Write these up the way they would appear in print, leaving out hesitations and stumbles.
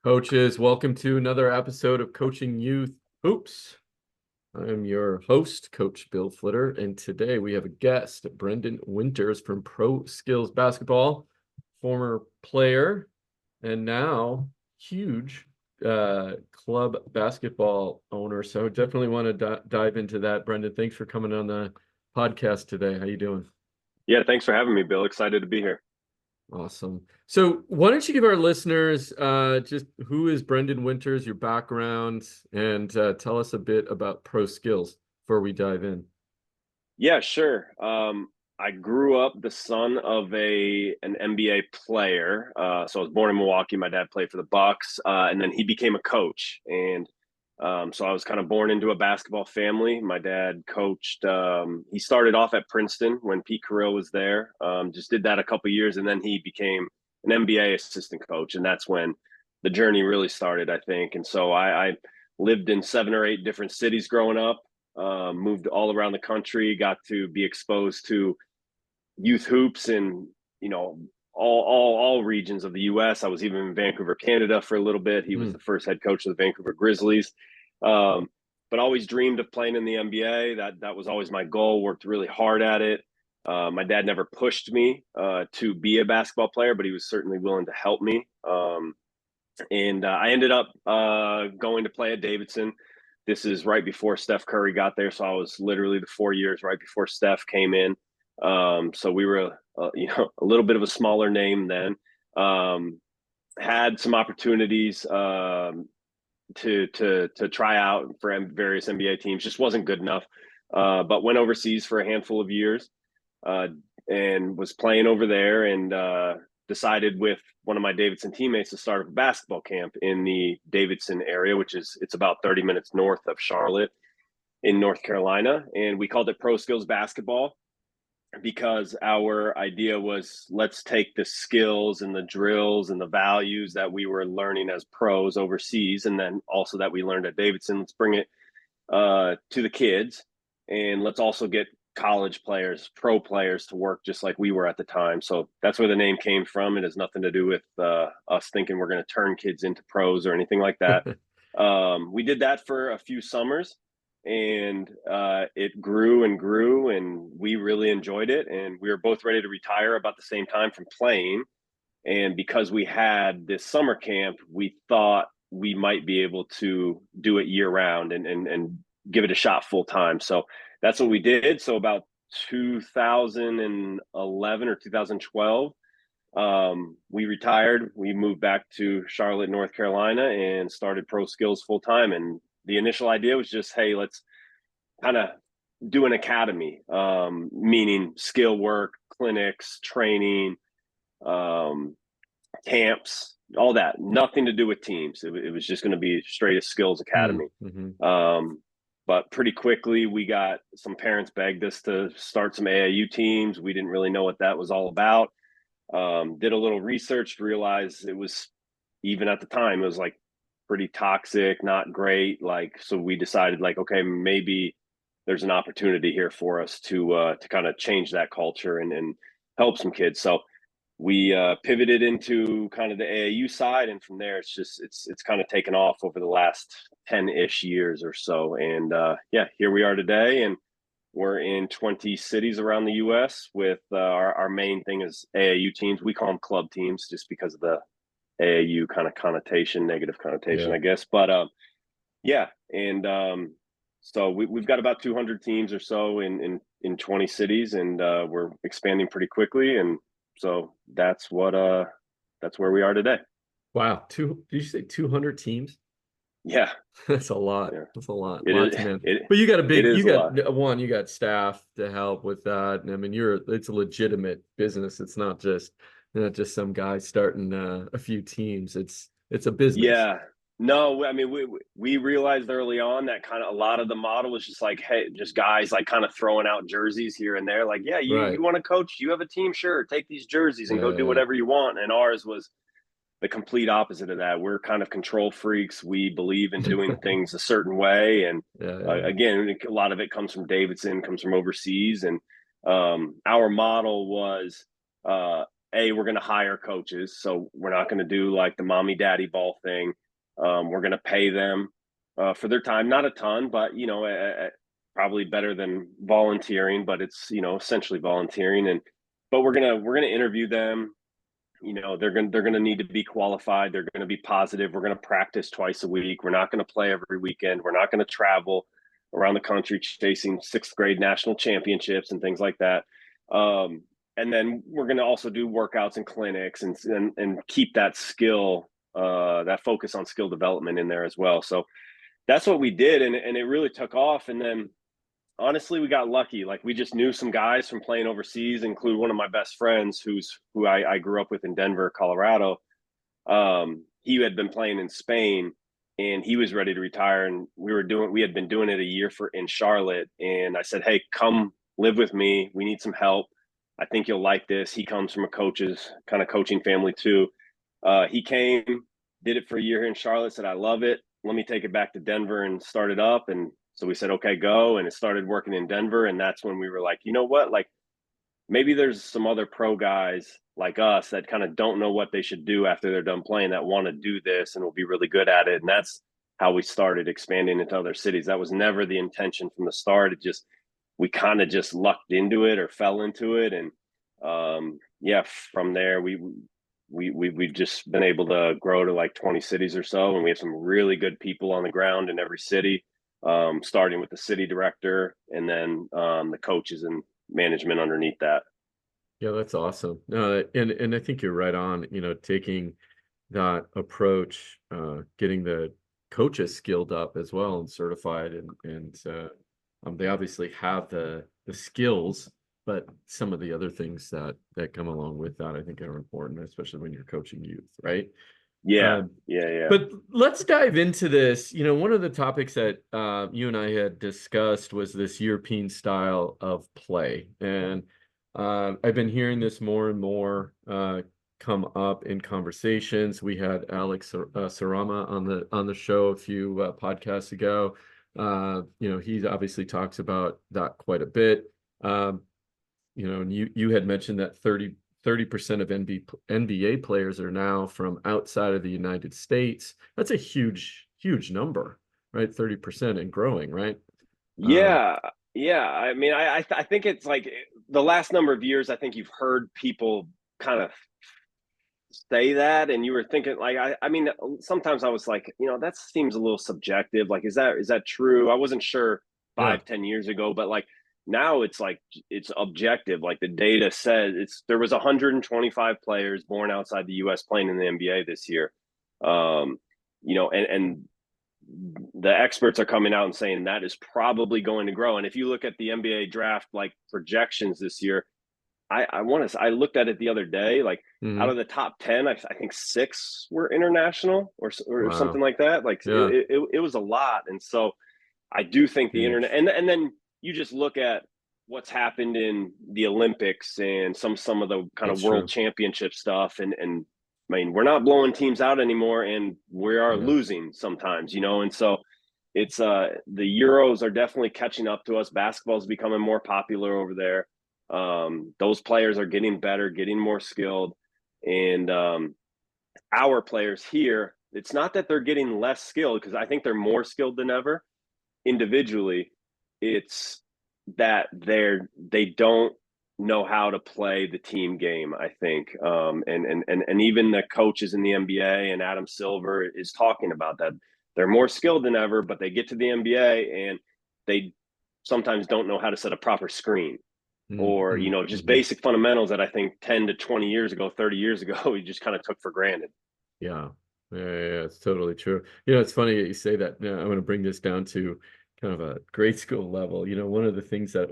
Coaches, welcome to another episode of Coaching Youth Hoops. I'm your host, Coach Bill Flitter, and today we have a guest, Brendan Winters from Pro Skills Basketball, former player and now huge club basketball owner. So definitely want to dive into that. Brendan, thanks for coming on the podcast today. How you doing? Yeah, thanks for having me, Bill. Excited to be here. Awesome. So why don't you give our listeners just who is Brendan Winters, your background, and tell us a bit about Pro Skills before we dive in. Yeah, sure. I grew up the son of an NBA player. So I was born in Milwaukee. My dad played for the Bucks, and then he became a coach. And so I was kind of born into a basketball family. My dad coached. He started off at Princeton when Pete Carril was there. Just did that a couple years, and then he became an NBA assistant coach, and that's when the journey really started, I think. And so I lived in 7 or 8 different cities growing up. Moved all around the country, got to be exposed to youth hoops in all regions of the U.S. I was even in Vancouver, Canada for a little bit. He was the first head coach of the Vancouver Grizzlies, but always dreamed of playing in the NBA. That was always my goal. Worked really hard at it. My dad never pushed me to be a basketball player, but he was certainly willing to help me. And I ended up going to play at Davidson. This is right before Steph Curry got there, so I was literally the 4 years right before Steph came in. So we were, a little bit of a smaller name then. Had some opportunities to try out for various NBA teams. Just wasn't good enough. But went overseas for a handful of years and was playing over there and decided with one of my Davidson teammates to start a basketball camp in the Davidson area, it's about 30 minutes north of Charlotte in North Carolina. And we called it Pro Skills Basketball because our idea was, let's take the skills and the drills and the values that we were learning as pros overseas, and then also that we learned at Davidson, let's bring it to the kids, and let's also get college players, pro players to work just like we were at the time. So that's where the name came from. It has nothing to do with us thinking we're going to turn kids into pros or anything like that. We did that for a few summers, and it grew and grew, and we really enjoyed it. And we were both ready to retire about the same time from playing. And because we had this summer camp, we thought we might be able to do it year round and give it a shot full time. So that's what we did. So about 2011 or 2012, we retired. We moved back to Charlotte, North Carolina, and started Pro Skills full time. And the initial idea was just, hey, let's kind of do an academy, meaning skill work, clinics, training, camps, all that. Nothing to do with teams. It was just going to be straight a skills academy. But pretty quickly, we got some parents begged us to start some AAU teams. We didn't really know what that was all about. Did a little research, realized it was, even at the time, it was like pretty toxic, not great. So we decided okay, maybe there's an opportunity here for us to kind of change that culture and help some kids. So we pivoted into kind of the AAU side, and from there it's kind of taken off over the last 10-ish years or so. And here we are today, and we're in 20 cities around the US with our main thing is AAU teams. We call them club teams just because of the AAU kind of negative connotation, I guess. But so we've got about 200 teams or so in 20 cities, and we're expanding pretty quickly. And so that's where we are today. Wow. Did you say 200 teams? Yeah. That's a lot. Yeah. That's a lot. But you got staff to help with that. And I mean, it's a legitimate business. It's not just some guy starting a few teams. It's a business. Yeah. No, I mean, we realized early on that kind of a lot of the model was just like, hey, just guys like kind of throwing out jerseys here and there. Like, yeah, you want to coach? You have a team? Sure. Take these jerseys and go do whatever you want. And ours was the complete opposite of that. We're kind of control freaks. We believe in doing things a certain way. And again, a lot of it comes from Davidson, comes from overseas. And our model was we're going to hire coaches. So we're not going to do like the mommy daddy ball thing. We're going to pay them for their time, not a ton, but probably better than volunteering, but it's, essentially volunteering. But we're going to interview them. They're going to need to be qualified. They're going to be positive. We're going to practice twice a week. We're not going to play every weekend. We're not going to travel around the country chasing sixth grade national championships and things like that. And then we're going to also do workouts and clinics and keep that skill, that focus on skill development in there as well. So that's what we did. And it really took off. And then honestly, we got lucky. Like, we just knew some guys from playing overseas, include one of my best friends who I grew up with in Denver, Colorado. He had been playing in Spain and he was ready to retire. And we had been doing it a year in Charlotte. And I said, hey, come live with me. We need some help. I think you'll like this. He comes from a coaching family too. He came, did it for a year here in Charlotte, said, I love it. Let me take it back to Denver and start it up. And so we said, okay, go. And it started working in Denver. And that's when we were like, you know what? Like, maybe there's some other pro guys like us that kind of don't know what they should do after they're done playing that want to do this and will be really good at it. And that's how we started expanding into other cities. That was never the intention from the start. We kind of just lucked into it or fell into it. And from there, we've just been able to grow to like 20 cities or so. And we have some really good people on the ground in every city, starting with the city director and then the coaches and management underneath that. Yeah, that's awesome. And I think you're right on, taking that approach, getting the coaches skilled up as well and certified, and they obviously have the skills, but some of the other things that come along with that, I think, are important, especially when you're coaching youth, right? Yeah. Um, Yeah. But let's dive into this. One of the topics that you and I had discussed was this European style of play. And I've been hearing this more and more come up in conversations. We had Alex Sarama on the show a few podcasts ago. He obviously talks about that quite a bit. And you had mentioned that 30% of NBA players are now from outside of the United States. That's a huge number, right? 30% and growing, right? Yeah. I mean, I think it's like the last number of years, I think you've heard people kind of say that, and you were thinking like, I mean, sometimes I was like, that seems a little subjective. Like, is that true? I wasn't sure Yeah. 10 years ago, but like now it's like, it's objective. Like, the data says there was 125 players born outside the US playing in the NBA this year. And the experts are coming out and saying that is probably going to grow. And if you look at the NBA draft, like, projections this year, I looked at it the other day, like, out of the top 10, I think 6 were international or something Wow. like that. Like, Yeah. it was a lot. And so I do think the internet, Huge. and then you just look at what's happened in the Olympics and some of the kind of That's world true. championship stuff. And I mean, we're not blowing teams out anymore, and we are Yeah. losing sometimes, and so it's the Euros are definitely catching up to us. Basketball is becoming more popular over there. Those players are getting better, getting more skilled. And our players here, it's not that they're getting less skilled, because I think they're more skilled than ever individually. It's that they don't know how to play the team game, I think. And even the coaches in the NBA, and Adam Silver is talking about that. They're more skilled than ever, but they get to the NBA and they sometimes don't know how to set a proper screen, or just basic fundamentals that I think 10 to 20 years ago, 30 years ago, we just kind of took for granted. Yeah. Yeah, it's totally true. It's funny that you say that. Now, I'm going to bring this down to kind of a grade school level. One of the things that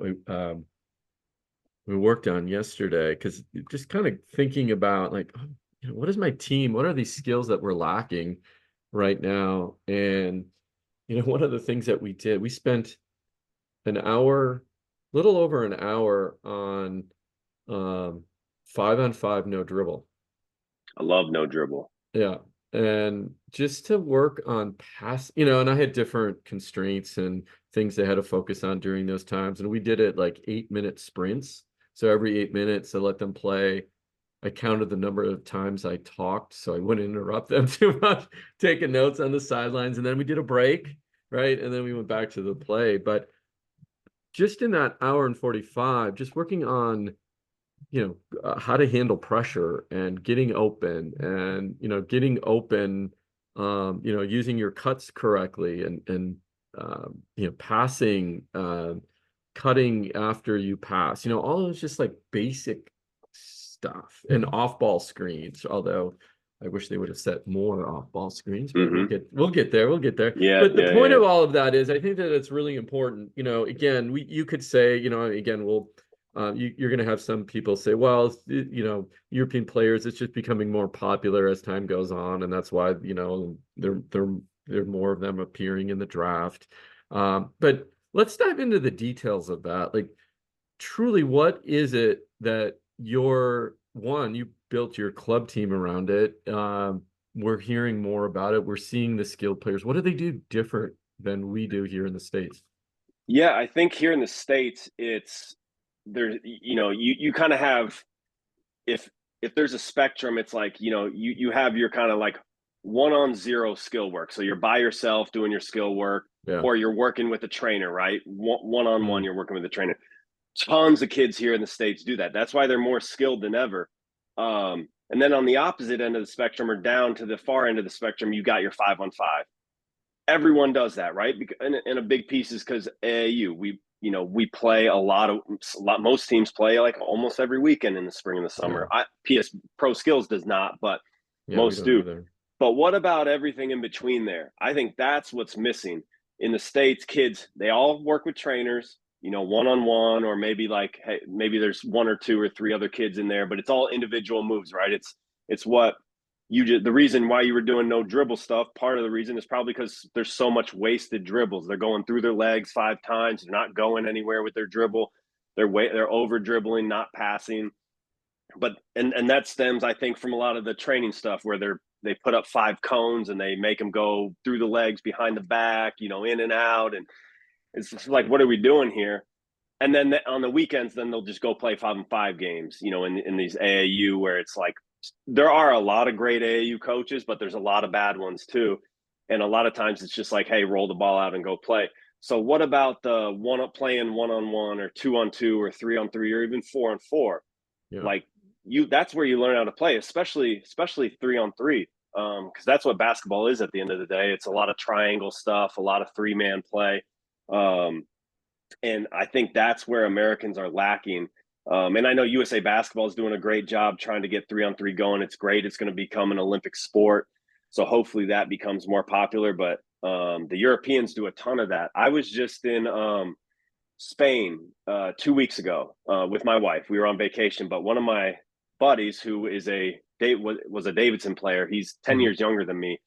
we worked on yesterday, because just kind of thinking about like, what is my team? What are these skills that we're lacking right now? And one of the things that we did, we spent an hour, little over an hour on 5-on-5 no dribble. I love no dribble. Yeah. And just to work on pass, and I had different constraints and things I had to focus on during those times. And we did it like 8-minute sprints. So every 8 minutes, I let them play I counted the number of times I talked so I wouldn't interrupt them too much, taking notes on the sidelines. And then we did a break, right? And then we went back to the play. But just in that hour and 45, just working on, how to handle pressure and getting open and, using your cuts correctly and passing, cutting after you pass, all those just like basic stuff and off-ball screens, although I wish they would have set more off-ball screens, but we'll get there. We'll get there. Yeah, But the yeah, point yeah. of all of that is I think that it's really important. Again, you could say, again, you're going to have some people say, well, European players, it's just becoming more popular as time goes on, and that's why, there are more of them appearing in the draft. But let's dive into the details of that. Like, truly, what is it that you built your club team around it? We're hearing more about it. We're seeing the skilled players. What do they do different than we do here in the States? Yeah, I think here in the States, it's there, you kind of have, if there's a spectrum, it's like, you have your kind of like 1-on-0 skill work. So you're by yourself doing your skill work, Yeah. or you're working with a trainer, right? One-on-one, Mm. you're working with a trainer. Tons of kids here in the States do that. That's why they're more skilled than ever. And then on the opposite end of the spectrum, or down to the far end of the spectrum, you got your 5-on-5. Everyone does that, right? And a big piece is because AAU, we play most teams play like almost every weekend in the spring and the summer. Yeah. PS Pro Skills does not, but Yeah, we most don't do. either. But what about everything in between there? I think that's what's missing in the States. Kids, they all work with trainers, one-on-one, or maybe like, hey, maybe there's one or two or three other kids in there, but it's all individual moves, right? It's what the reason why you were doing no dribble stuff. Part of the reason is probably because there's so much wasted dribbles. They're going through their legs 5 times. They're not going anywhere with their dribble. They're over dribbling, not passing. But and that stems, I think, from a lot of the training stuff where they put up 5 cones and they make them go through the legs, behind the back, in and out, and it's just like, what are we doing here? And then on the weekends, then they'll just go play 5-on-5 games, in these AAU, where it's like, there are a lot of great AAU coaches, but there's a lot of bad ones too. And a lot of times it's just like, hey, roll the ball out and go play. So what about the playing 1-on-1 or 2-on-2 or 3-on-3 or even 4-on-4? Yeah. Like, that's where you learn how to play, especially 3-on-3. Because that's what basketball is at the end of the day. It's a lot of triangle stuff, a lot of 3-man play. And I think that's where Americans are lacking. And I know USA Basketball is doing a great job trying to get 3-on-3 going. It's great. It's going to become an Olympic sport. So hopefully that becomes more popular. But the Europeans do a ton of that. I was just in Spain 2 weeks ago with my wife. We were on vacation, but one of my buddies, who is was a Davidson player, he's 10 Mhm. years younger than me.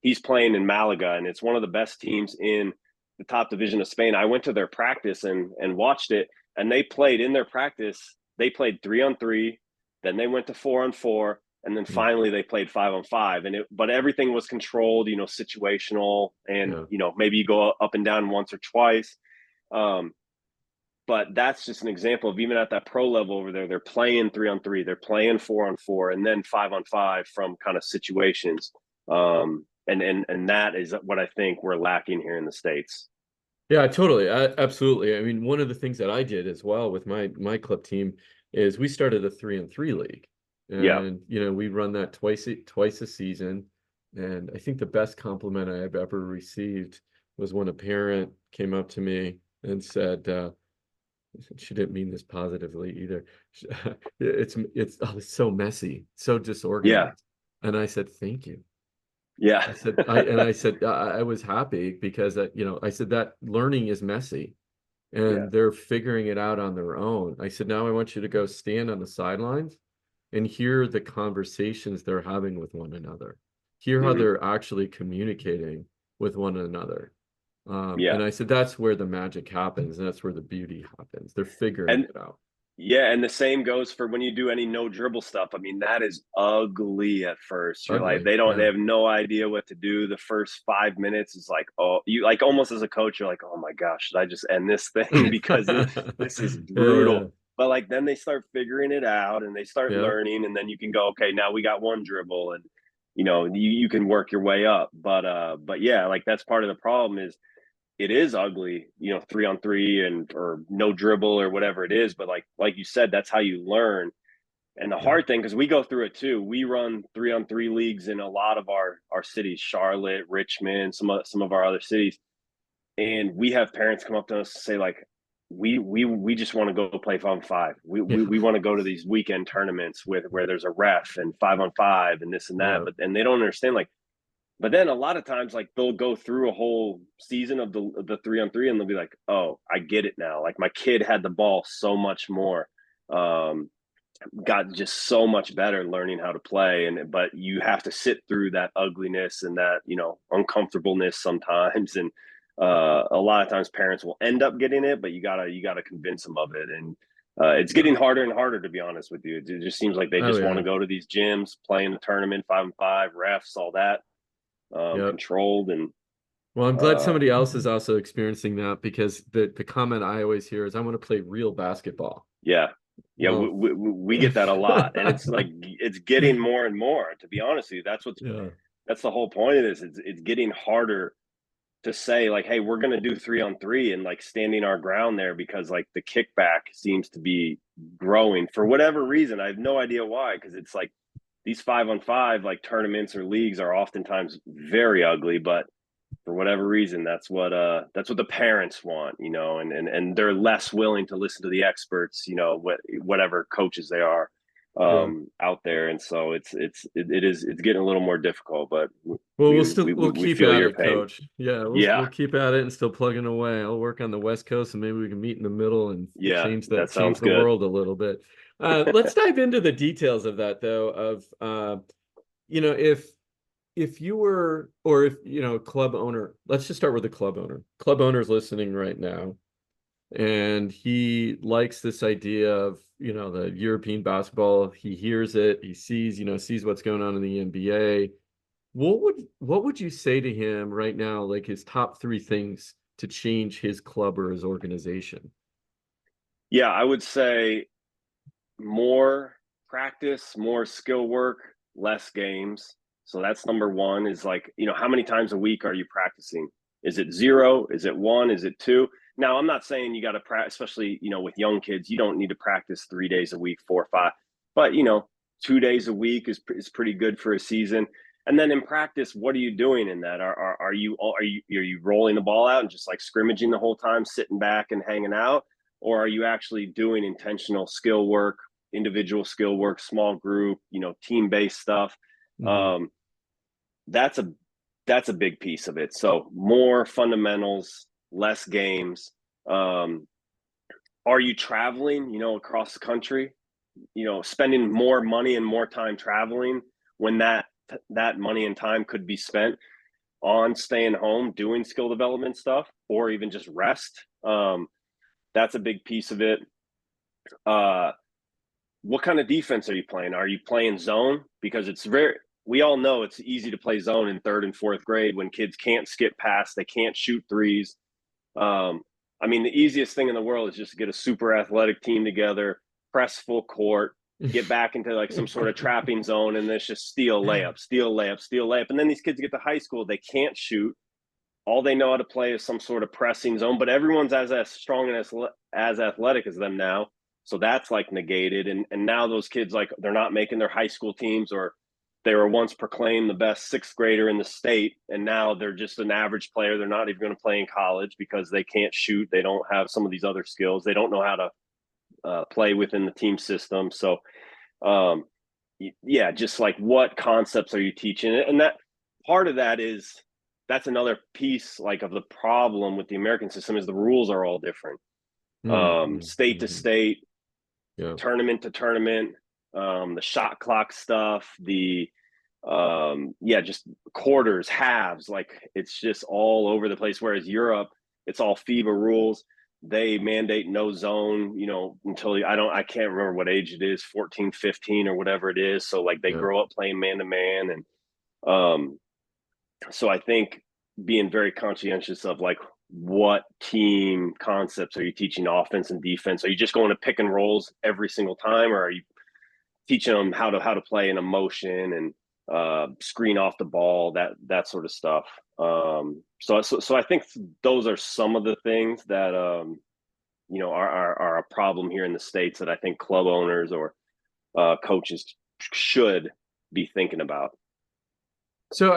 He's playing in Malaga, and it's one of the best teams in the top division of Spain. I went to their practice and watched it, and they played in their practice. They played 3-on-3, then they went to 4-on-4, and then Mm. finally they played 5-on-5. But everything was controlled, situational, and Yeah. maybe you go up and down once or twice. Um, but that's just an example of, even at that pro level over there, they're playing 3-on-3, they're playing 4-on-4, and then 5-on-5 from kind of situations. And that is what I think we're lacking here in the States. Yeah, totally. Absolutely. I mean, one of the things that I did as well with my club team is we started a 3-on-3 league. Yeah. And, we run that twice a season. And I think the best compliment I've ever received was when a parent came up to me and said, she didn't mean this positively either. It's so messy, so Yeah. disorganized. And I said, thank you. Yeah. I said, I was happy because, I said that learning is messy Yeah. and they're figuring it out on their own. I said, now I want you to go stand on the sidelines and hear the conversations they're having with one another. Hear how Hmm. they're actually communicating with one another. Yeah. And I said, that's where the magic happens. And that's where the beauty happens. They're figuring And it out. yeah, and the same goes for when you do any no dribble stuff. I mean, that is ugly at first. You're like, Ugly. they Yeah. have no idea what to do. The first 5 minutes is like, oh, you like, almost as a coach, you're like, oh my gosh, should I just end this thing? Because this is Yeah, yeah. brutal. but like then they start figuring it out and they start Yep. learning, and then you can go, okay, now we got one dribble, and you can work your way up. But yeah, like that's part of the problem is it is ugly, 3-on-3 and or no dribble or whatever it is. But like you said, that's how you learn. And the Yeah. hard thing, because we go through it too, we run 3-on-3 leagues in a lot of our cities, Charlotte, Richmond, some of our other cities, and we have parents come up to us and say like, we just want to go play 5-on-5. Yeah. We want to go to these weekend tournaments with where there's a ref and 5-on-5 and this and that, Yeah. and they don't understand like. But then a lot of times, like they'll go through a whole season of the 3-on-3, and they'll be like, "Oh, I get it now. Like my kid had the ball so much more, got just so much better learning how to play." And but you have to sit through that ugliness and that uncomfortableness sometimes, and a lot of times parents will end up getting it, but you gotta convince them of it, and it's Yeah. getting harder and harder, to be honest with you. It just seems like they Oh just want yeah. to go to these gyms, play in the tournament, 5-on-5, refs, all that, Yep. controlled, and Well, I'm glad uh, somebody else is also experiencing that because the comment I always hear is I want to play real basketball. yeah, yeah, Well, we get that a lot, and it's like it's getting more and more. To be honest with you, yeah. that's the whole point of this. It's getting harder to say like, hey, we're going to do 3-on-3 and like standing our ground there, because like the kickback seems to be growing for whatever reason. I have no idea why, because it's like these 5-on-5 like tournaments or leagues are oftentimes very ugly, but for whatever reason, that's what the parents want, and they're less willing to listen to the experts, whatever coaches they are Yeah. out there. And so it's getting a little more difficult, but Well, we'll we keep feel at your it, pain. coach. Yeah, we'll Yeah, keep at it and still plugging away. I'll work on the West Coast and maybe we can meet in the middle and yeah, that change sounds the good. world a little bit. Let's dive into the details of that though, of you know, if you were or if club owner, let's just start with the club owner. Club owner's listening right now and he likes this idea of the European basketball. He hears it, he sees what's going on in the NBA. What would you say to him right now, like his top three things to change his club or his organization? Yeah, I would say more practice, more skill work, less games. So that's number one, is like, how many times a week are you practicing? Is it zero? Is it one? Is it two? Now, I'm not saying you got to practice, especially, with young kids, you don't need to practice 3 days a week, 4 or 5, but, 2 days a week is pretty good for a season. And then in practice, what are you doing in that? Are you rolling the ball out and just like scrimmaging the whole time, sitting back and hanging out? Or are you actually doing intentional skill work, individual skill work, small group, team-based stuff? Hmm. Um, that's a big piece of it. So more fundamentals, less games. Um, are you traveling, across the country? Spending more money and more time traveling when that money and time could be spent on staying home, doing skill development stuff, or even just rest. That's a big piece of it. Uh, what kind of defense are you playing? Are you playing zone? Because we all know it's easy to play zone in third and fourth grade when kids can't skip past, they can't shoot threes. Um, I mean, the easiest thing in the world is just to get a super athletic team together, press full court, get back into like some sort of trapping zone, and then it's just steal layup, steal layup, steal layup. And then these kids get to high school, they can't shoot. All they know how to play is some sort of pressing zone, but everyone's as strong and as athletic as them now. So that's like negated. And now those kids, like, they're not making their high school teams, or they were once proclaimed the best sixth grader in the state, and now they're just an average player. They're not even going to play in college because they can't shoot. They don't have some of these other skills. They don't know how to play within the team system. So, um, yeah, just like what concepts are you teaching? And that part of that is that's another piece like of the problem with the American system is the rules are all different. State to Mm-hmm. state, Yeah. tournament to tournament, the shot clock stuff, just quarters, halves, like it's just all over the place. Whereas Europe, it's all FIBA rules. They mandate no zone, until I can't remember what age it is, 14, 15 or whatever it is. So like they Yeah. grow up playing man to man. And so I think being very conscientious of like what team concepts are you teaching, offense and defense? Are you just going to pick and rolls every single time, or are you teaching them how to play in a motion and screen off the ball, that sort of stuff? So I think those are some of the things that are a problem here in the States that I think club owners or coaches should be thinking about. So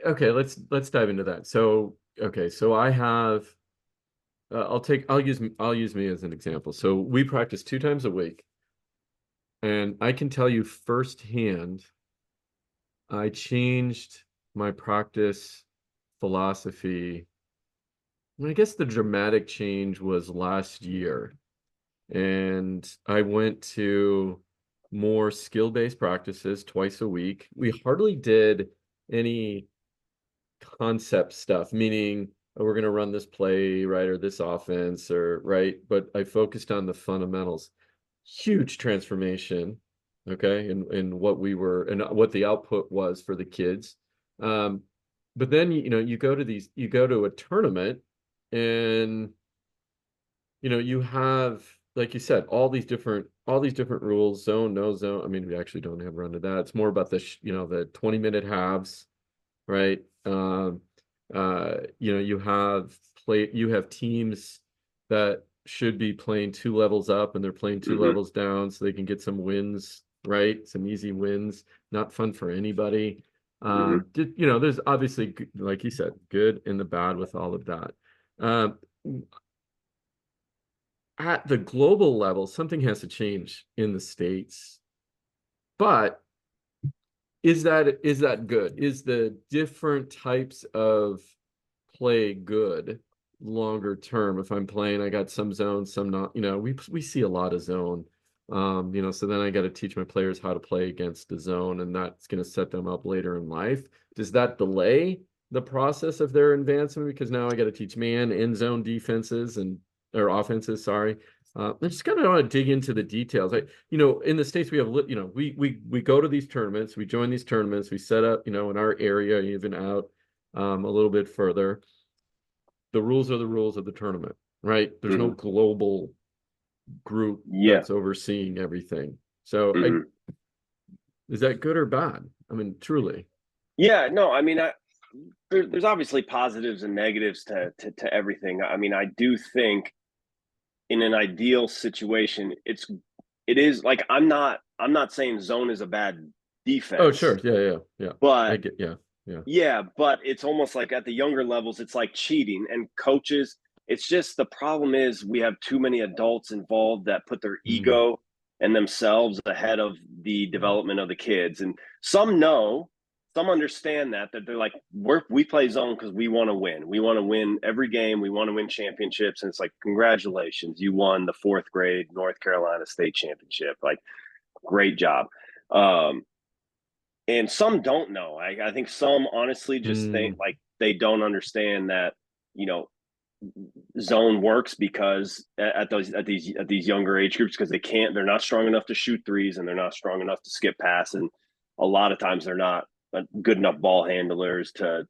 okay, let's dive into that. So okay, so I have I'll use me as an example. So we practice 2 times a week, and I can tell you firsthand, I changed my practice philosophy. I guess the dramatic change was last year, and I went to more skill-based practices twice a week. We hardly did any concept stuff, meaning, oh, we're going to run this play, right, or this offense, or right, but I focused on the fundamentals. Huge transformation, okay, in what we were and what the output was for the kids. But then you go to a tournament, and you have, like you said, all these different rules, zone, no zone. I mean, we actually don't have run to that. It's more about the 20-minute halves, right? You have teams that should be playing 2 levels up, and they're playing 2 levels down, so they can get some wins, right? Some easy wins. Not fun for anybody. There's obviously, like you said, good and the bad with all of that. At the global level, something has to change in the States. But is that good? Is the different types of play good longer term? If I'm playing, I got some zone, some not. We see a lot of zone. So then I got to teach my players how to play against the zone, and that's going to set them up later in life. Does that delay the process of their advancement, because now I got to teach man and zone defenses or offenses? Sorry. I just kind of want to dig into the details. In the States, we have, we go to these tournaments, we join these tournaments, we set up, in our area, even out a little bit further. The rules are the rules of the tournament, right? There's no global group that's overseeing everything. So is that good or bad? I mean, truly. Yeah, no, I mean, there's obviously positives and negatives to everything. I mean, I do think in an ideal situation, it is like, I'm not saying zone is a bad defense. Oh, sure. Yeah. But yeah. Yeah, but it's almost like at the younger levels, it's like cheating. And coaches, it's just, the problem is we have too many adults involved that put their ego and themselves ahead of the development of the kids. And some understand that they're like, we play zone because we want to win. We want to win every game. We want to win championships. And it's like, congratulations, you won the 4th grade North Carolina state championship. Like, great job. And some don't know. I think some honestly just think, like, they don't understand that, zone works because at these younger age groups, because they're not strong enough to shoot threes, and they're not strong enough to skip pass, and a lot of times they're not good enough ball handlers to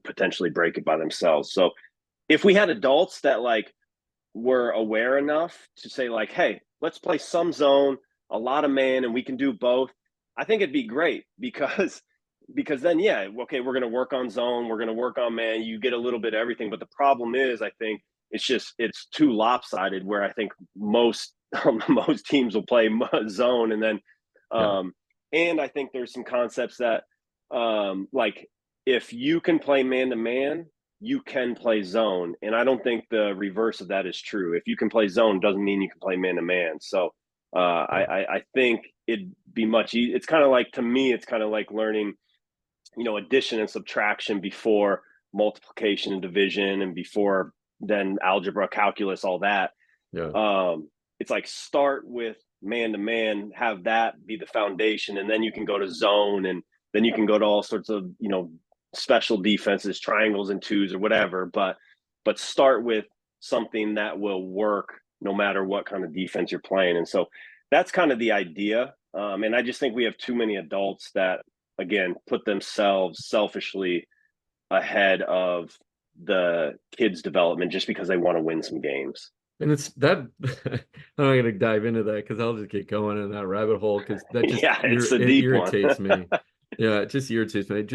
potentially break it by themselves. So if we had adults that, like, were aware enough to say, like, hey, let's play some zone, a lot of man, and we can do both, I think it'd be great, because then, yeah, okay, we're going to work on zone, we're going to work on man, you get a little bit of everything. But the problem is, I think it's too lopsided, where I think most teams will play zone, and then and I think there's some concepts that like, if you can play man to man, you can play zone. And I don't think the reverse of that is true. If you can play zone, doesn't mean you can play man to man. So I think it'd be much easier. It's kind of like, to me, it's kind of like learning, addition and subtraction before multiplication and division, and before then algebra, calculus, all that. It's like, start with man to man, have that be the foundation, and then you can go to zone, and then you can go to all sorts of, special defenses, triangles and twos or whatever. But start with something that will work no matter what kind of defense you're playing. And so that's kind of the idea. And I just think we have too many adults that, again, put themselves selfishly ahead of the kids' development just because they want to win some games. And it's that I'm not gonna dive into that because I'll just get going in that rabbit hole because that just Yeah, it's a it deep one. irritates me. Yeah, it just irritates me.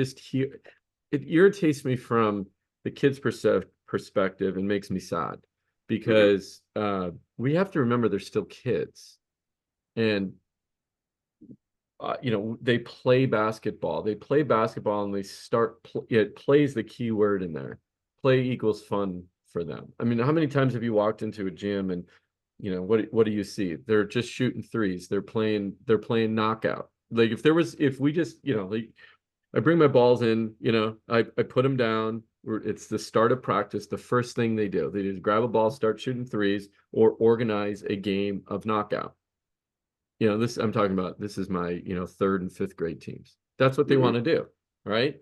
It irritates me from the kid's perspective and makes me sad Hmm. because we have to remember they're still kids and they play basketball. They play basketball and they it plays the key word in there. Play equals fun for them. I mean, how many times have you walked into a gym and what do you see? They're just shooting threes. They're playing knockout. Like if we just, like I bring my balls in, I put them down. It's the start of practice. The first thing they do, they just grab a ball, start shooting threes, or organize a game of knockout. I'm talking about, this is my, third and fifth grade teams. That's what they want Hmm. to do, right?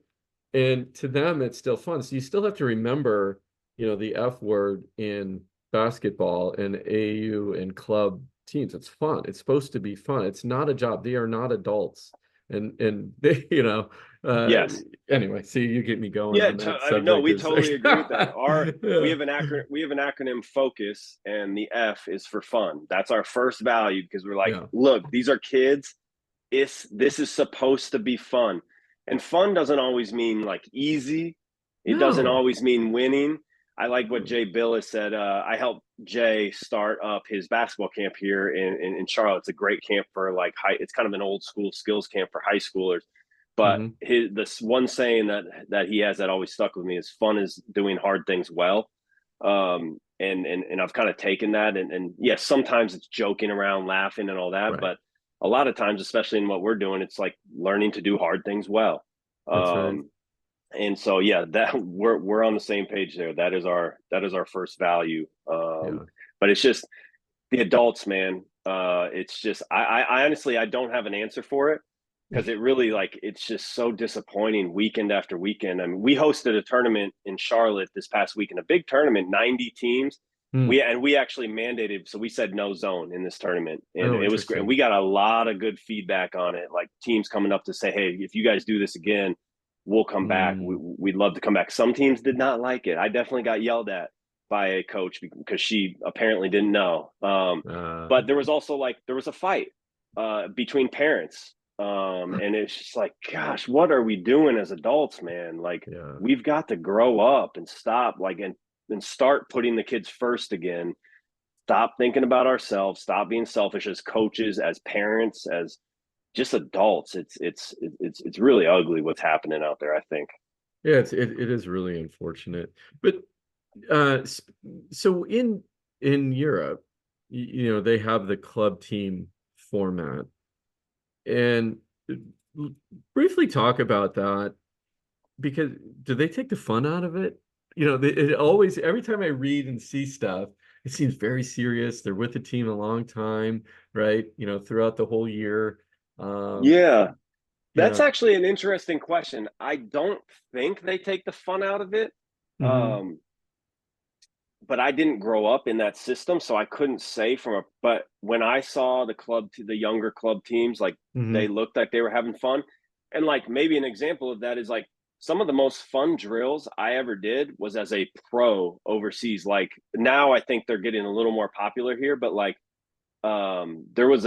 And to them, it's still fun. So you still have to remember, the F word in basketball and AU and club teams. It's fun. It's supposed to be fun. It's not a job. They are not adults. And they, uh, Yes. anyway, see, you get me going Yeah, on that I mean, no, subject. we It's like, totally agree with that. We yeah, have an acronym. We have an acronym focus, and the F is for fun. That's our first value because we're like, yeah, look, these are kids. This is supposed to be fun, and fun doesn't always mean like easy. It doesn't no, always mean winning. I like what Jay Billis said. I helped Jay start up his basketball camp here in Charlotte. It's a great camp for like high. It's kind of an old school skills camp for high schoolers. But hmm this one saying that he has that always stuck with me is fun is doing hard things well. And I've kind of taken that and yes, sometimes it's joking around, laughing and all that, right. but a lot of times, especially in what we're doing, it's like learning to do hard things well. That's right. Um, and so yeah, that we're on the same page there. That is our first value. Yeah. But it's just the adults, man. It's just I honestly I don't have an answer for it because it really like it's just so disappointing weekend after weekend. I mean, we hosted a tournament in Charlotte this past weekend, a big tournament, 90 teams. Hmm. We actually mandated, so we said no zone in this tournament, and Oh, it was great. And interesting. we got a lot of good feedback on it, like teams coming up to say, "Hey, if you guys do this again, we'll come back. Mm, We'd love to come back." Some teams did not like it. I definitely got yelled at by a coach because she apparently didn't know. uh, But there was also like there was a fight between parents, and it's just like, gosh, what are we doing as adults, man? Like yeah, we've got to grow up and stop, like and start putting the kids first again. Stop thinking about ourselves. Stop being selfish as coaches, as parents, as just adults. It's really ugly what's happening out there, I think. yeah. It is really unfortunate, but uh, s- so in Europe, they have the club team format, and briefly talk about that because do they take the fun out of it? It always every time I read and see stuff, it seems very serious. They're with the team a long time, right? Throughout the whole year. Um, Yeah, that's yeah. actually an interesting question. I don't think they take the fun out of it. hmm Um, but I didn't grow up in that system, so I couldn't say but when I saw the younger club teams, like they hmm looked like they were having fun. And like maybe an example of that is like some of the most fun drills I ever did was as a pro overseas. Like now I think they're getting a little more popular here, but like there was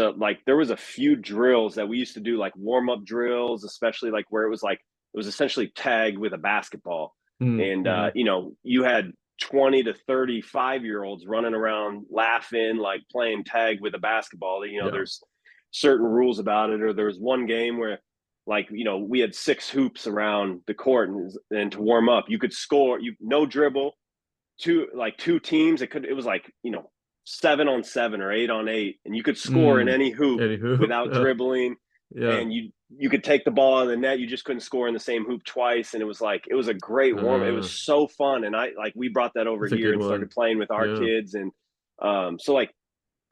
a few drills that we used to do like warm-up drills, especially like where it was essentially tag with a basketball. And hmm you had 20 to 35-year-olds running around laughing, like playing tag with a basketball. Yeah. There's certain rules about it. Or there was one game where like we had 6 hoops around the court, and to warm up you could score, you no dribble, two teams. It was like 7-on-7 or 8-on-8, and you could score in Mm. any hoop Anywho, without dribbling. yeah. And you could take the ball out of the net. You just couldn't score in the same hoop twice. And it was a great warm. It was Uh, so fun. And we brought that over that's a here good and started one. playing with our Yeah. kids. And so like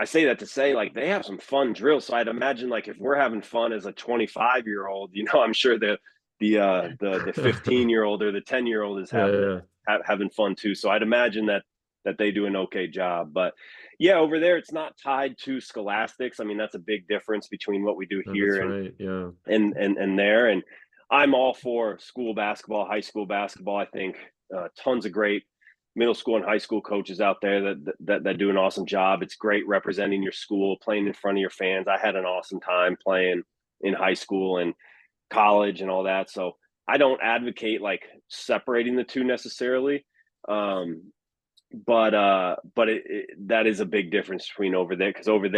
I say that to say like they have some fun drills. So I'd imagine like if we're having fun as a 25-year-old, I'm sure the 15-year-old or the 10-year-old is Yeah. having fun too. So I'd imagine that they do an okay job. But yeah, over there it's not tied to scholastics. I mean, that's a big difference between what we do That's here and right. Yeah. and there. And I'm all for school basketball, high school basketball. I think tons of great middle school and high school coaches out there that do an awesome job. It's great representing your school, playing in front of your fans. I had an awesome time playing in high school and college and all that. So I don't advocate like separating the two necessarily. But that is a big difference between over there, because over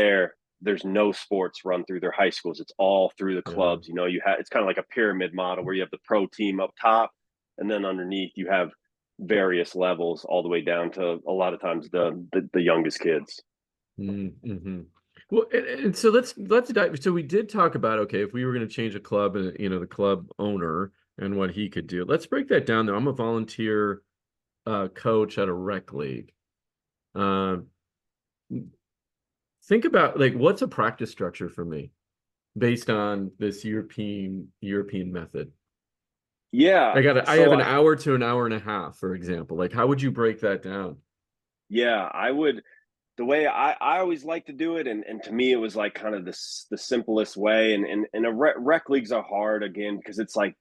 there's no sports run through their high schools. It's all through the clubs. It's kind of like a pyramid model where you have the pro team up top, and then underneath you have various levels all the way down to a lot of times the youngest kids. Mm-hmm. Well, and so let's dive. So we did talk about, okay, if we were going to change a club, the club owner and what he could do. Let's break that down though. I'm a volunteer coach at a rec league. Think about like, what's a practice structure for me based on this European method? Yeah. I have an hour to an hour and a half, for example. Like, how would you break that down? Yeah, I would. The way I always like to do it, and to me it was like kind of the simplest way. And rec leagues are hard again because it's like,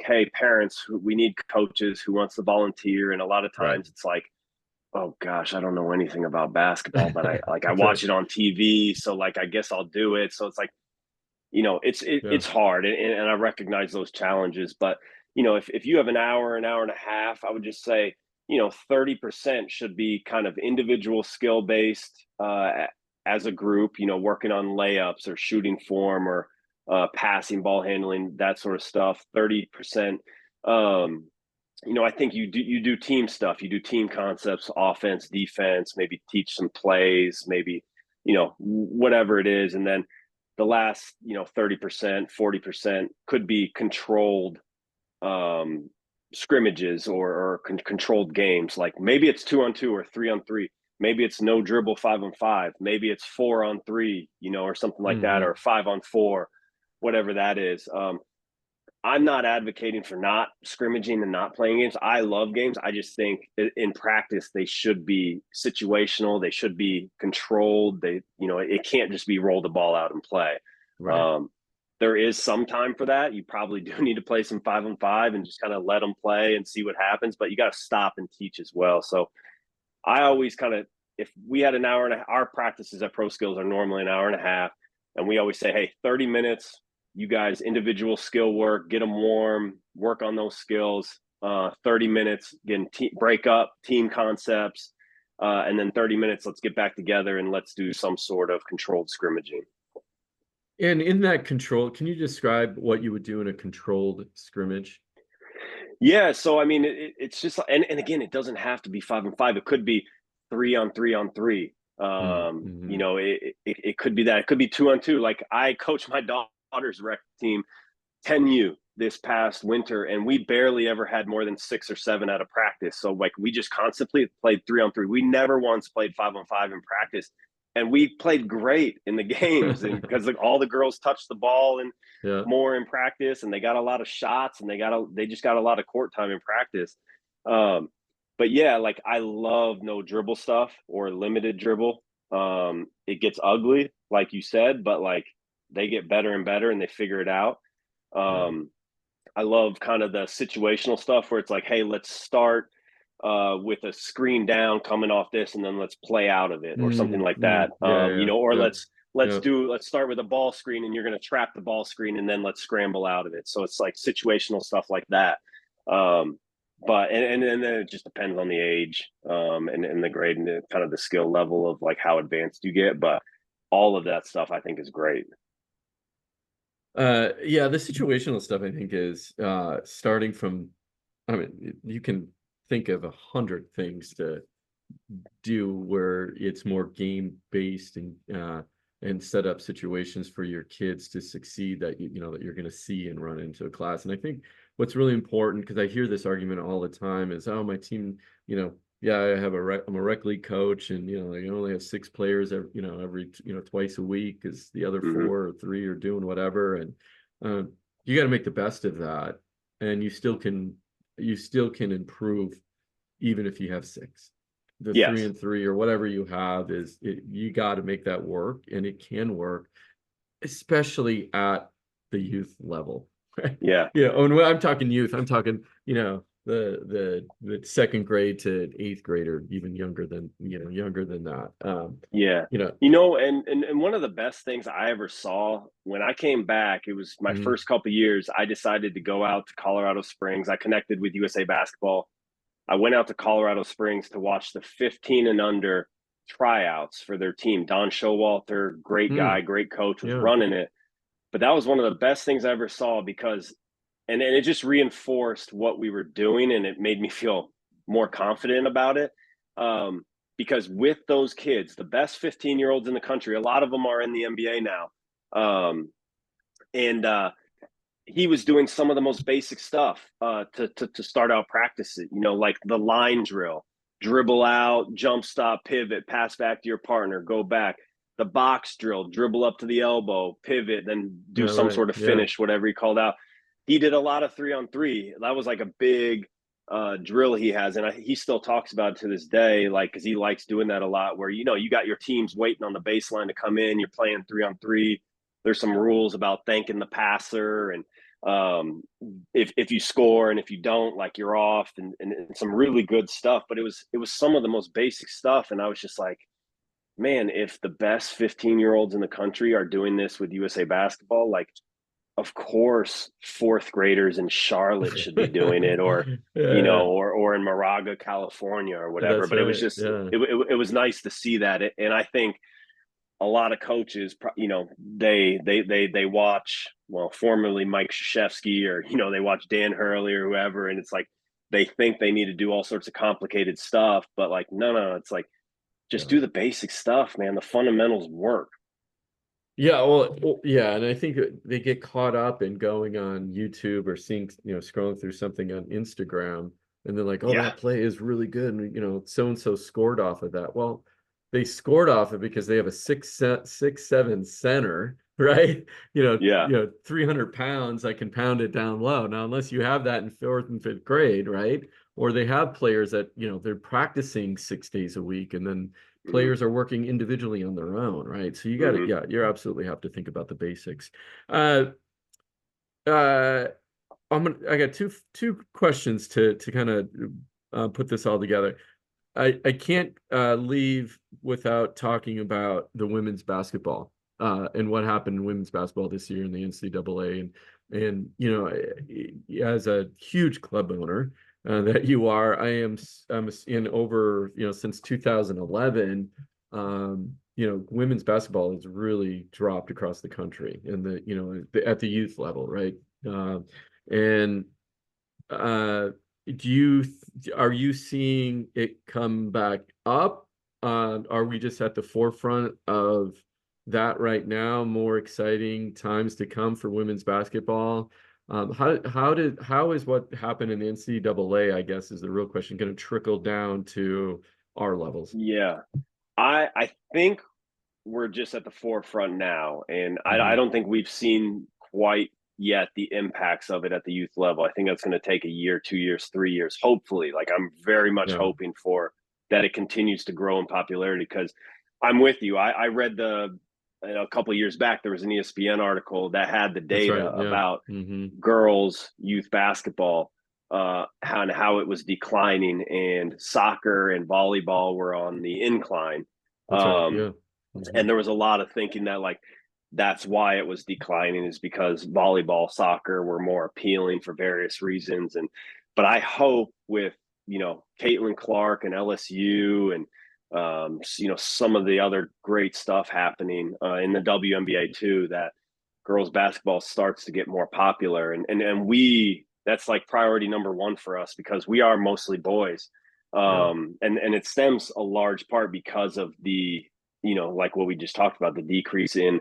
hey, parents, we need coaches who wants to volunteer, and a lot of Right. times it's like, oh gosh, I don't know anything about basketball, but I That's watch right. it on TV, so like I guess I'll do it. So it's like, it's hard, and I recognize those challenges. But if you have an hour and a half, I would just say 30% should be kind of individual skill based, as a group, working on layups or shooting form or passing, ball handling, that sort of stuff. 30%. I think you do team stuff. You do team concepts, offense, defense, maybe teach some plays, maybe whatever it is. And then the last 30%, 40% could be controlled scrimmages or controlled games. Like maybe it's 2-on-2 or 3-on-3. Maybe it's no dribble 5-on-5. Maybe it's 4-on-3, or something like that, or 5-on-4, whatever that is. I'm not advocating for not scrimmaging and not playing games. I love games. I just think in practice they should be situational. They should be controlled. It can't just be roll the ball out and play. Right. There is some time for that. You probably do need to play some 5-on-5 and just kind of let them play and see what happens. But you got to stop and teach as well. So I always kind of, if we had an hour and a half, our practices at Pro Skills are normally an hour and a half, and we always say, hey, 30 minutes. You guys individual skill work, get them warm, work on those skills. 30 minutes, again, break up team concepts, and then 30 minutes, let's get back together and let's do some sort of controlled scrimmaging. And in that control, can you describe what you would do in a controlled scrimmage? Yeah, so I mean, it's just, and again, it doesn't have to be 5-on-5. It could be 3-on-3-on-3. It could be that. It could be 2-on-2. Like I coach my daughter's rec team 10U this past winter, and we barely ever had more than 6 or 7 out of practice. So like we just constantly played 3-on-3. We never once played 5-on-5 in practice, and we played great in the games, and because like all the girls touched the ball and more in practice, and they got a lot of shots, and they just got a lot of court time in practice. But yeah, like I love no dribble stuff or limited dribble. It gets ugly, like you said, but like they get better and better and they figure it out. I love kind of the situational stuff where it's like, hey, let's start with a screen down coming off this, and then let's play out of it or something like that. Or let's start with a ball screen, and you're going to trap the ball screen, and then let's scramble out of it. So it's like situational stuff like that. But then it just depends on the age, and the grade and kind of the skill level of like how advanced you get. But all of that stuff I think is great. Yeah, the situational stuff I think is starting from, I mean, you can think of 100 things to do where it's more game based and set up situations for your kids to succeed that that you're going to see and run into a class. And I think what's really important, because I hear this argument all the time, is, oh, my team, yeah, I'm a rec league coach, and they only have 6 players every twice a week because the other 4 or 3 are doing whatever, and you got to make the best of that, and you still can improve even if you have 6. The 3-and-3 or whatever you have you got to make that work, and it can work, especially at the youth level. Right? Yeah. Yeah. And when I'm talking youth, I'm talking the second grade to eighth grade, or even younger than that. Yeah. You know, And one of the best things I ever saw when I came back, it was my mhm, first couple of years, I decided to go out to Colorado Springs. I connected with USA Basketball. I went out to Colorado Springs to watch the 15 and under tryouts for their team. Don Showalter, great guy, mm, great coach, was yeah, running it. But that was one of the best things I ever saw because, and it just reinforced what we were doing, and it made me feel more confident about it. Um, because with those kids, the best 15-year-olds in the country, a lot of them are in the NBA now. And He was doing some of the most basic stuff to start out practice. Like the line drill, dribble out, jump stop, pivot, pass back to your partner, go back. The box drill, dribble up to the elbow, pivot, then yeah, do some right, sort of yeah, finish, whatever he called out. He did a lot of 3-on-3. That was like a big drill he has, and he still talks about it to this day, like because he likes doing that a lot. Where you got your teams waiting on the baseline to come in, you're playing 3-on-3. There's some rules about thanking the passer, and if you score, and if you don't, like you're off, and some really good stuff. But it was some of the most basic stuff, and I was just like, man, if the best 15-year-olds in the country are doing this with USA Basketball, like of course fourth graders in Charlotte should be doing it, or yeah, or in Moraga, California, or whatever. that's But it was right, just yeah, it was nice to see that. And I think a lot of coaches, they watch, well, formerly Mike Krzyzewski, or they watch Dan Hurley or whoever, and it's like they think they need to do all sorts of complicated stuff, but like no, it's like just yeah. do the basic stuff, man. The fundamentals work. Yeah, well, yeah, and I think they get caught up in going on YouTube or seeing, scrolling through something on Instagram, and they're like, "Oh, Yeah, that play is really good," and so and so scored off of that. Well, they scored off it because they have a 6'7" center, right? 300 pounds. I can pound it down low. Now, unless you have that in fourth and fifth grade, right? Or they have players that they're practicing 6 days a week, and then mm-hmm. players are working individually on their own, right? So you got to, Mm-hmm. yeah, you absolutely have to think about the basics. Uh, uh, I got two questions to kind of put this all together. I can't leave without talking about the women's basketball and what happened in women's basketball this year in the NCAA, and as a huge club owner that you are, I'm in over since 2011. Women's basketball has really dropped across the country in at the youth level, right? And uh, are you seeing it come back up? Are we just at the forefront of that right now? More exciting times to come for women's basketball. How is what happened in the NCAA, I guess, is the real question, going to trickle down to our levels? Yeah, I think we're just at the forefront now, and I Hmm. don't think we've seen quite yet the impacts of it at the youth level. I think that's going to take a year, 2 years, 3 years, hopefully. Like I'm very much Yeah, hoping for that it continues to grow in popularity, because I'm with you. I read a couple of years back, there was an ESPN article that had the that's right. data Yeah. about Hmm. girls youth basketball, how it was declining, and soccer and volleyball were on the incline. That's right. um, Yeah. Hmm. and there was a lot of thinking that like that's why it was declining, is because volleyball, soccer were more appealing for various reasons. But I hope with Caitlin Clark and LSU, and some of the other great stuff happening in the WNBA too, that girls basketball starts to get more popular, and we that's like priority number one for us, because we are mostly boys. Yeah. And it stems a large part because of the like what we just talked about, the decrease in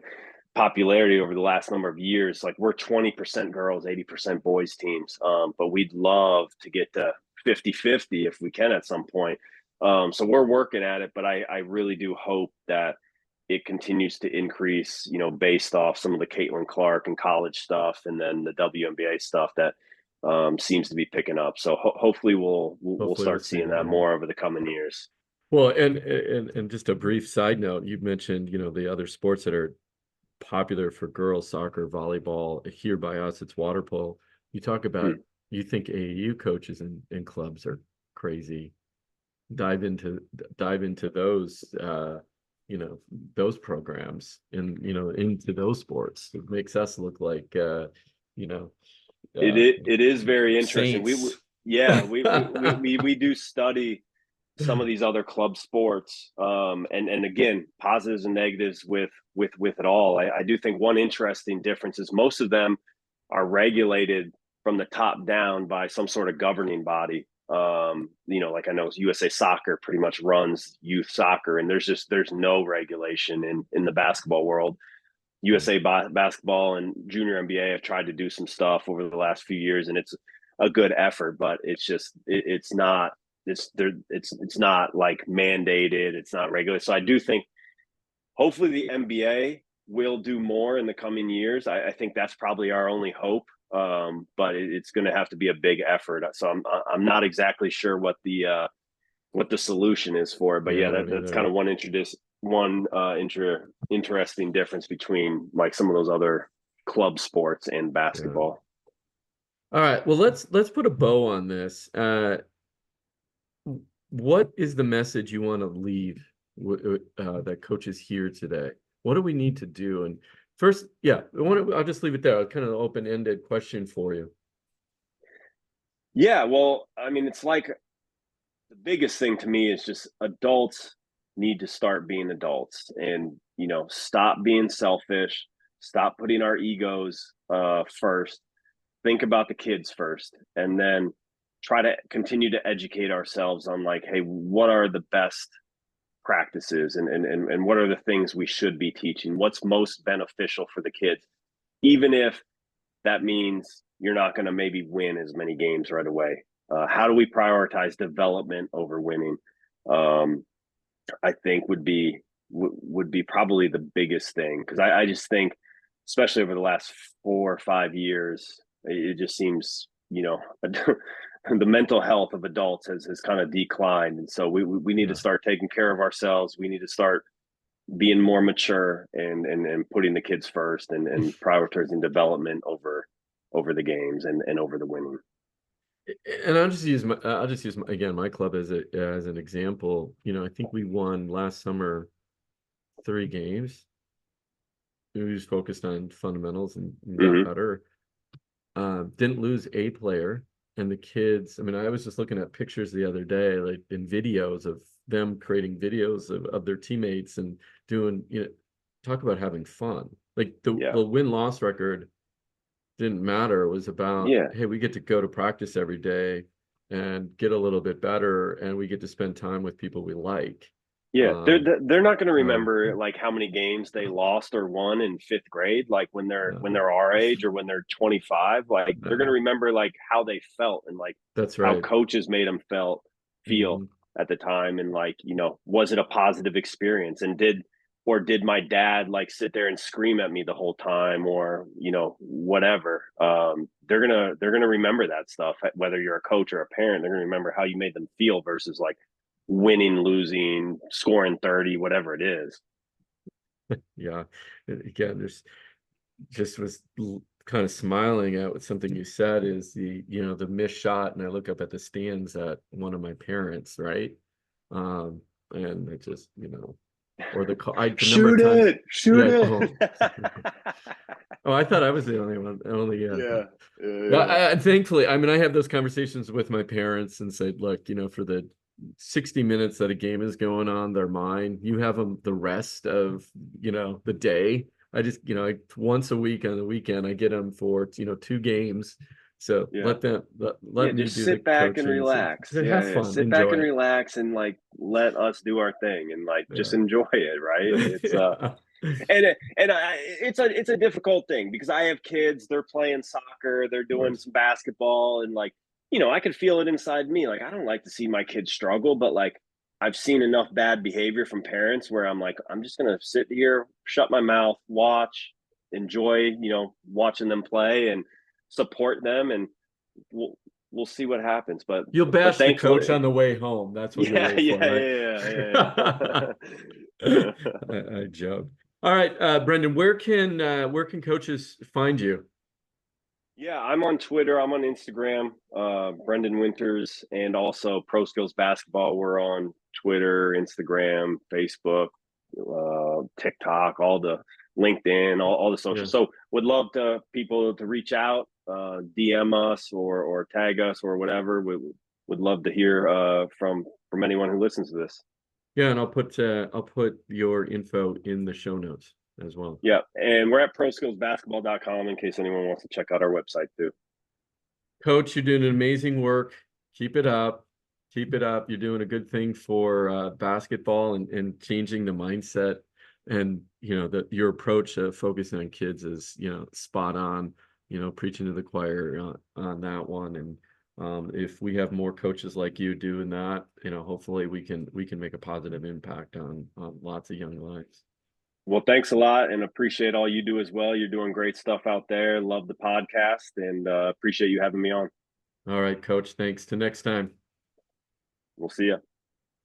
popularity over the last number of years. Like we're 20% girls, 80% boys teams. But we'd love to get to 50-50 if we can at some point. So we're working at it, but I really do hope that it continues to increase, based off some of the Caitlin Clark and college stuff, and then the WNBA stuff that seems to be picking up. So hopefully we'll Hopefully we'll start see seeing it. that Yeah. more over the coming years. Well, and just a brief side note, you mentioned, the other sports that are popular for girls, soccer, volleyball. Here by us, it's water polo. You talk about Hmm. you think AAU coaches and clubs are crazy. Dive into those those programs and into those sports. It makes us look like you know uh It is very interesting. saints. Yeah, we do study some of these other club sports, and again, positives and negatives with it all. I do think one interesting difference is most of them are regulated from the top down by some sort of governing body. Like I know USA Soccer pretty much runs youth soccer, and there's no regulation in the basketball world. USA basketball and junior NBA have tried to do some stuff over the last few years, and it's a good effort, but it's not it's not like mandated, it's not regulated. So I do think hopefully the NBA will do more in the coming years. I think that's probably our only hope, but it's going to have to be a big effort. So I'm not exactly sure what the solution is for it. But Yeah, yeah, I don't that's either. kind of interesting difference between like some of those other club sports and Yeah. basketball. All right. Well, let's put a bow on this. What is the message you want to leave that coaches hear today? What do we need to do? And first, yeah, I'll just leave it there. Kind of an open-ended question for you. Yeah, well, I mean, it's like the biggest thing to me is just adults need to start being adults and stop being selfish, stop putting our egos first, think about the kids first, and then try to continue to educate ourselves on like, hey, what are the best practices and what are the things we should be teaching, what's most beneficial for the kids, even if that means you're not going to maybe win as many games right away. How do we prioritize development over winning? um, I think would be probably the biggest thing, because I just think, especially over the last 4 or 5 years, it just seems the mental health of adults has kind of declined, and so we need to Yeah. start taking care of ourselves. We need to start being more mature and putting the kids first and prioritizing development over the games and over the winning. And I'll just use again my club as an example. I think we won last summer 3 games. We just focused on fundamentals and got Mm-hmm. better. Didn't lose a player. And the kids, I mean, I was just looking at pictures the other day, like in videos of them creating videos of their teammates and doing, talk about having fun. Like Yeah, the win-loss record didn't matter. It was about, yeah. hey, we get to go to practice every day and get a little bit better, and we get to spend time with people we like. Yeah, Um, they're not going to so remember like how many games they lost or won in fifth grade, like when no, they're our age or when they're 25. Like they're going to no, remember like how they felt and like that's how right. coaches made them feel Mhm. at the time, and like was it a positive experience, and did my dad like sit there and scream at me the whole time, or whatever. They're gonna remember that stuff, whether you're a coach or a parent. They're gonna remember how you made them feel versus like winning, losing, scoring 30, whatever it is. Yeah. Again, there's just was kind of smiling at what something you said is the missed shot, and I look up at the stands at one of my parents, right? Um, and it just, or the number of Shoot times, it, shoot yeah, it. oh, oh, I thought I was the only one, only, yeah. Yeah, Well, yeah, thankfully, I mean, I have those conversations with my parents and said, look, for the 60 minutes that a game is going on, they're mine. You have them the rest of, the day. I just, once a week on the weekend, I get them for, 2 games. So yeah. let Yeah, me just do the sit back and coaching. So relax. have Yeah, fun, sit back enjoy and it. relax and like let us do our thing and like just Yeah. enjoy it, right? It's Yeah. it's a difficult thing because I have kids, they're playing soccer, they're Of doing course. some basketball, and like, I could feel it inside me. Like, I don't like to see my kids struggle, but like I've seen enough bad behavior from parents where I'm like, I'm just gonna sit here, shut my mouth, watch, enjoy, watching them play and support them, and we'll we'll see what happens. You'll But bash the coach thankfully, on the way home. That's what you'll yeah, wait for, yeah, right? yeah, yeah. I joke. All right, Brendan, where can coaches find you? Yeah, I'm on Twitter. I'm on Instagram, Brendan Winters, and also Pro Skills Basketball. We're on Twitter, Instagram, Facebook, TikTok, all the LinkedIn, all the social. Yeah. So would love to people to reach out, DM us or tag us or whatever. Would love to hear from anyone who listens to this. Yeah, and I'll put your info in the show notes as well. Yeah, and we're at proskillsbasketball.com in case anyone wants to check out our website too. Coach, you're doing amazing work. Keep it up. Keep it up. You're doing a good thing for basketball and changing the mindset. And your approach to focusing on kids is spot on. Preaching to the choir on that one. And if we have more coaches like you doing that, hopefully we can make a positive impact on lots of young lives. Well, thanks a lot and appreciate all you do as well. You're doing great stuff out there. Love the podcast and appreciate you having me on. All right, Coach. Thanks. Till next time. We'll see you.